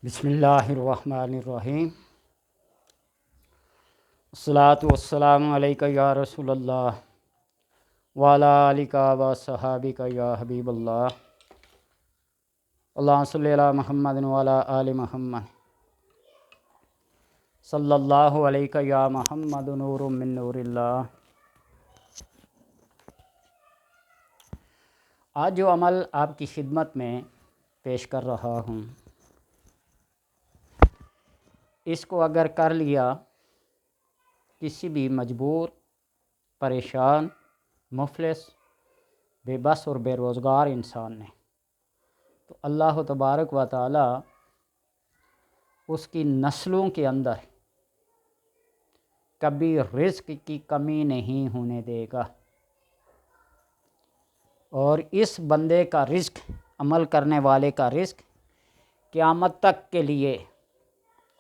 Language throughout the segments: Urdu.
بسم اللہ الرحمن الرحیم۔ الصلاۃ والسلام علیکہ یا رسول اللہ وعلیٰ آلکہ و صحابکہ یا حبیب اللہ۔ اللہم صلی علی محمد وعلیٰ آل محمد صلی اللہ علیکہ یا محمد نور من نور اللہ۔ آج جو عمل آپ کی خدمت میں پیش کر رہا ہوں، اس کو اگر کر لیا کسی بھی مجبور، پریشان، مفلس، بے بس اور بے روزگار انسان نے، تو اللہ تبارک و تعالی اس کی نسلوں کے اندر کبھی رزق کی کمی نہیں ہونے دے گا، اور اس بندے کا رزق، عمل کرنے والے کا رزق قیامت تک کے لیے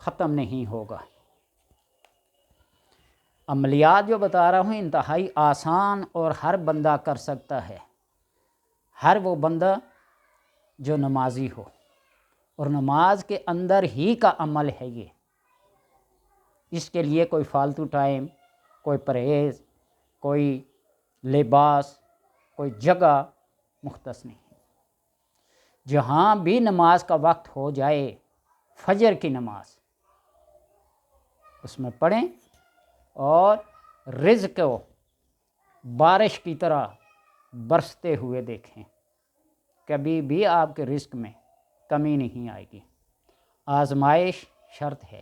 ختم نہیں ہوگا۔ عملیات جو بتا رہا ہوں انتہائی آسان اور ہر بندہ کر سکتا ہے، ہر وہ بندہ جو نمازی ہو، اور نماز کے اندر ہی کا عمل ہے یہ۔ اس کے لیے کوئی فالتو ٹائم، کوئی پرہیز، کوئی لباس، کوئی جگہ مختص نہیں۔ جہاں بھی نماز کا وقت ہو جائے، فجر کی نماز اس میں پڑھیں اور رزق کو بارش کی طرح برستے ہوئے دیکھیں، کبھی بھی آپ کے رزق میں کمی نہیں آئے گی۔ آزمائش شرط ہے،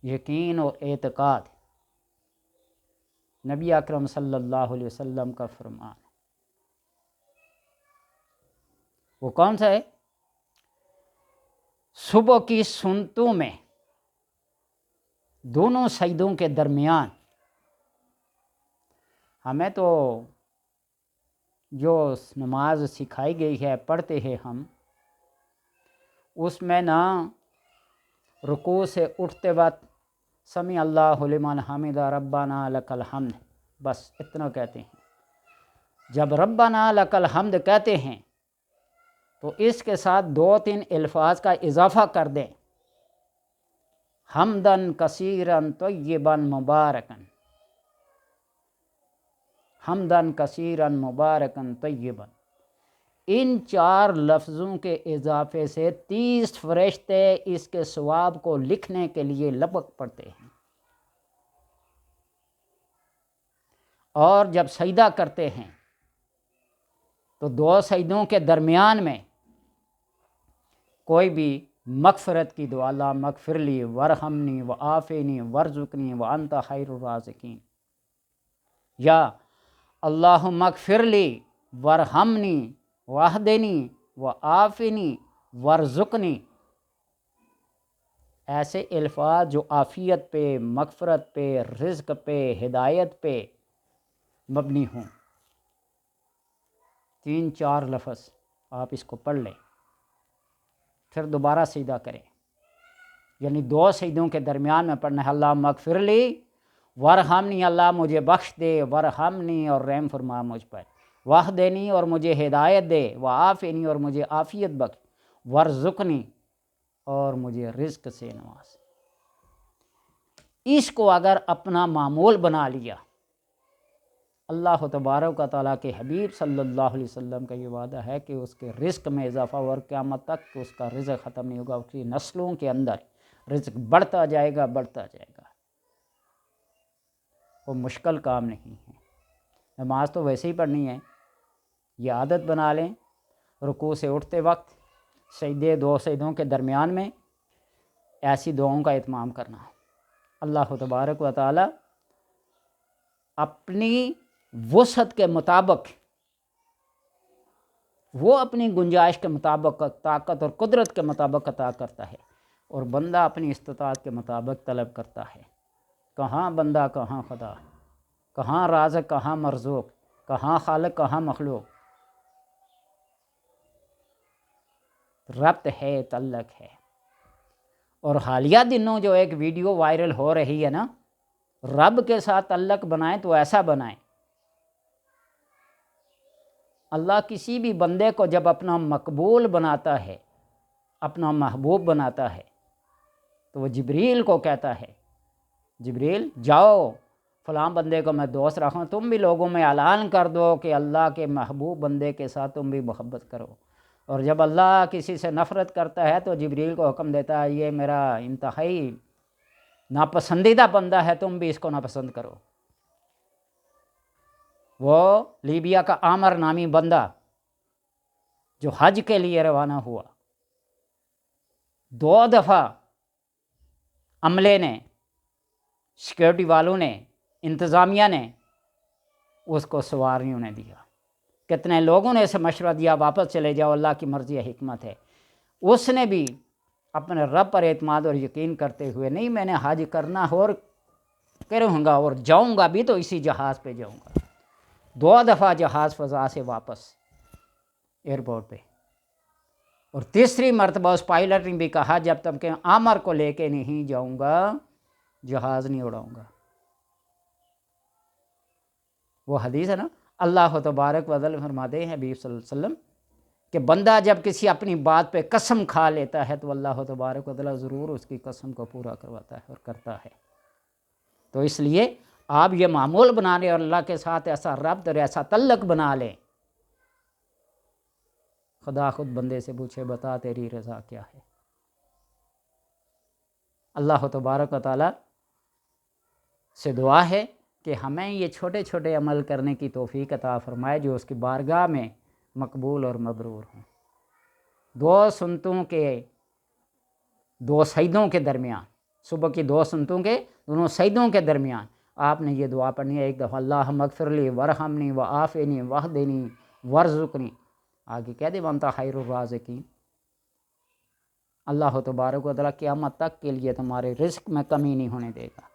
یقین اور اعتقاد نبی اکرم صلی اللہ علیہ وسلم کا فرمان۔ وہ کون سا ہے؟ صبح کی سنتوں میں دونوں سجدوں کے درمیان ہمیں تو جو نماز سکھائی گئی ہے، پڑھتے ہیں ہم، اس میں نہ رکوع سے اٹھتے وقت سمیع اللہ لمن حمدہ ربنا لک الحمد، بس اتنا کہتے ہیں۔ جب ربنا لک الحمد کہتے ہیں تو اس کے ساتھ 2-3 الفاظ کا اضافہ کر دیں، حمدن کثیرن طیبن مبارکن، حمدن کثیرن مبارکن طیبن۔ ان 4 لفظوں کے اضافے سے 30 فرشتے اس کے ثواب کو لکھنے کے لیے لپک پڑتے ہیں، اور جب سجدہ کرتے ہیں تو 2 سجدوں کے درمیان میں کوئی بھی مغفرت کی دعا، اللہم اغفر لی ورحمنی وعافنی وارزقنی وانت خیر الرازقین، یا اللہم اغفر لی ورحمنی واہدنی وعافنی وارزقنی، ایسے الفاظ جو عافیت پہ، مغفرت پہ، رزق پہ، ہدایت پہ مبنی ہوں۔ 3-4 لفظ آپ اس کو پڑھ لیں، پھر دوبارہ سجدہ کریں، یعنی 2 سجدوں کے درمیان میں پڑھنا ہے، اللہم اغفر لی ورحمنی، اللہ مجھے بخش دے، ورحمنی اور رحم فرما مجھ پر، واہدنی اور مجھے ہدایت دے، وعافنی اور مجھے عافیت بخش، وارزقنی اور مجھے رزق سے نواز۔ اس کو اگر اپنا معمول بنا لیا، اللہ تبارک و تعالیٰ کے حبیب صلی اللہ علیہ وسلم کا یہ وعدہ ہے کہ اس کے رزق میں اضافہ، اور قیامت تک اس کا رزق ختم نہیں ہوگا، اس کی نسلوں کے اندر رزق بڑھتا جائے گا، بڑھتا جائے گا۔ وہ مشکل کام نہیں ہے، نماز تو ویسے ہی پڑھنی ہے، یہ عادت بنا لیں، رکوع سے اٹھتے وقت، سجدے 2 سجدوں کے درمیان میں ایسی دعاؤں کا اہتمام کرنا۔ اللہ تبارک و تعالی اپنی وسعت کے مطابق، وہ اپنی گنجائش کے مطابق، طاقت اور قدرت کے مطابق عطا کرتا ہے، اور بندہ اپنی استطاعت کے مطابق طلب کرتا ہے۔ کہاں بندہ کہاں خدا، کہاں رازق کہاں مرزوق، کہاں خالق کہاں مخلوق، ربط ہے، تعلق ہے۔ اور حالیہ دنوں جو ایک ویڈیو وائرل ہو رہی ہے نا، رب کے ساتھ تعلق بنائیں تو ایسا بنائیں۔ اللہ کسی بھی بندے کو جب اپنا مقبول بناتا ہے، اپنا محبوب بناتا ہے، تو وہ جبریل کو کہتا ہے، جبریل جاؤ فلاں بندے کو میں دوست رکھوں، تم بھی لوگوں میں اعلان کر دو کہ اللہ کے محبوب بندے کے ساتھ تم بھی محبت کرو۔ اور جب اللہ کسی سے نفرت کرتا ہے تو جبریل کو حکم دیتا ہے یہ میرا انتہائی ناپسندیدہ بندہ ہے، تم بھی اس کو ناپسند کرو۔ وہ لیبیا کا عامر نامی بندہ جو حج کے لیے روانہ ہوا، 2 دفعہ عملے نے، سیکیورٹی والوں نے، انتظامیہ نے اس کو سوار نہیں ہونے دیا۔ کتنے لوگوں نے اسے مشورہ دیا واپس چلے جاؤ، اللہ کی مرضی ہے، حکمت ہے۔ اس نے بھی اپنے رب پر اعتماد اور یقین کرتے ہوئے، نہیں میں نے حج کرنا اور کروں گا، اور جاؤں گا بھی تو اسی جہاز پہ جاؤں گا۔ 2 دفعہ جہاز فضا سے واپس ایئرپورٹ پہ، اور تیسری مرتبہ اس پائلٹ نے بھی کہا جب تک کہ عامر کو لے کے نہیں جاؤں گا جہاز نہیں اڑاؤں گا۔ وہ حدیث ہے نا، اللہ تبارک و تعالی فرماتے ہیں حبیب صلی اللہ علیہ وسلم کہ بندہ جب کسی اپنی بات پہ قسم کھا لیتا ہے تو اللہ تبارک و تعالی ضرور اس کی قسم کو پورا کرواتا ہے اور کرتا ہے۔ تو اس لیے آپ یہ معمول بنا لیں اور اللہ کے ساتھ ایسا ربط اور ایسا تعلق بنا لیں، خدا خود بندے سے پوچھے بتا تیری رضا کیا ہے۔ اللہ تبارک و تعالی سے دعا ہے کہ ہمیں یہ چھوٹے چھوٹے عمل کرنے کی توفیق عطا فرمائے جو اس کی بارگاہ میں مقبول اور مبرور ہوں۔ 2 سنتوں کے 2 سجدوں کے درمیان، صبح کی 2 سنتوں کے دونوں سجدوں کے درمیان آپ نے یہ دعا پڑھنی ہے ایک دفعہ، اللہ مغفر لی ورحمنی وعافنی واہدنی ورزقنی، آگے کہہ دے وانتا خیر الرازقین۔ اللہ تبارک و تعالیٰ قیامت تک کے لیے تمہارے رزق میں کمی نہیں ہونے دے گا۔